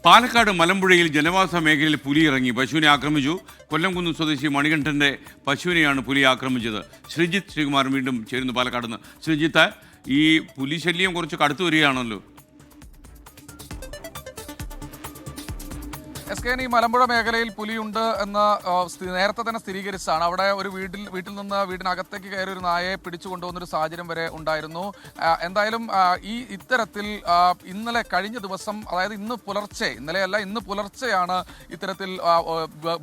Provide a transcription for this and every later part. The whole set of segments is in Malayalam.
പാലക്കാട് മലമ്പുഴയിൽ ജനവാസ മേഖലയിൽ പുലി ഇറങ്ങി പശുവിനെ ആക്രമിച്ചു. കൊല്ലംകുന്ന് സ്വദേശി മണികണ്ഠന്റെ പശുവിനെയാണ് പുലി ആക്രമിച്ചത്. ശ്രീജിത്ത് ശ്രീകുമാർ വീണ്ടും ചേരുന്നു പാലക്കാട് നിന്ന്. ശ്രീജിത്ത്, ഈ പുലി ശല്യം കുറച്ച് കടുത്തു വരികയാണല്ലോ. ഈ മലമ്പുഴ മേഖലയിൽ പുലിയുണ്ട് എന്ന് നേരത്തെ തന്നെ സ്ഥിരീകരിച്ചാണ്. അവിടെ ഒരു വീട്ടിൽ നിന്ന് വീടിനകത്തേക്ക് കയറി ഒരു നായയെ പിടിച്ചു കൊണ്ടുപോകുന്നൊരു സാഹചര്യം വരെ ഉണ്ടായിരുന്നു. എന്തായാലും ഇത്തരത്തിൽ കഴിഞ്ഞ ദിവസം, അതായത് ഇന്ന് പുലർച്ചെയാണ് ഇത്തരത്തിൽ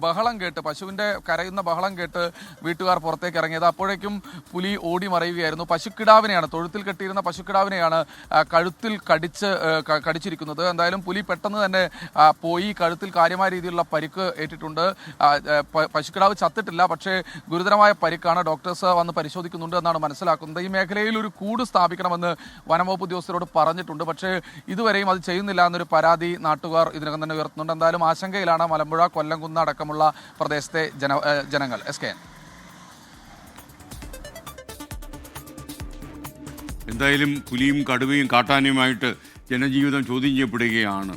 ബഹളം കേട്ട്, പശുവിൻ്റെ കരയുന്ന ബഹളം കേട്ട് വീട്ടുകാർ പുറത്തേക്ക് ഇറങ്ങിയത്. അപ്പോഴേക്കും പുലി ഓടി മറയുകയായിരുന്നു. പശുക്കിടാവിനെയാണ്, തൊഴുത്തിൽ കെട്ടിയിരുന്ന പശുക്കിടാവിനെയാണ് കഴുത്തിൽ കടിച്ചിരിക്കുന്നത്. എന്തായാലും പുലി പെട്ടെന്ന് തന്നെ പോയി. കഴുത്തിൽ കാര്യമായ രീതിയിലുള്ള പരിക്ക് ഏറ്റിട്ടുണ്ട്. പശുക്കിടാവ് ചത്തിട്ടില്ല, പക്ഷേ ഗുരുതരമായ പരിക്കാണ്. ഡോക്ടേഴ്സ് വന്ന് പരിശോധിക്കുന്നുണ്ട് എന്നാണ് മനസ്സിലാക്കുന്നത്. ഈ മേഖലയിൽ ഒരു കൂട് സ്ഥാപിക്കണമെന്ന് വനംവകുപ്പ് ഉദ്യോഗസ്ഥരോട് പറഞ്ഞിട്ടുണ്ട്. പക്ഷേ ഇതുവരെയും അത് ചെയ്യുന്നില്ല എന്നൊരു പരാതി നാട്ടുകാർ ഇതിനകം തന്നെ ഉയർത്തുന്നുണ്ട്. എന്തായാലും ആശങ്കയിലാണ് മലമ്പുഴ, കൊല്ലംകുന്ന് അടക്കമുള്ള പ്രദേശത്തെ ജനങ്ങൾ. എന്തായാലും പുലിയും കടുവയും കാട്ടാനയുമായിട്ട് ജനജീവിതം ചോദ്യം ചെയ്യപ്പെടുകയാണ്.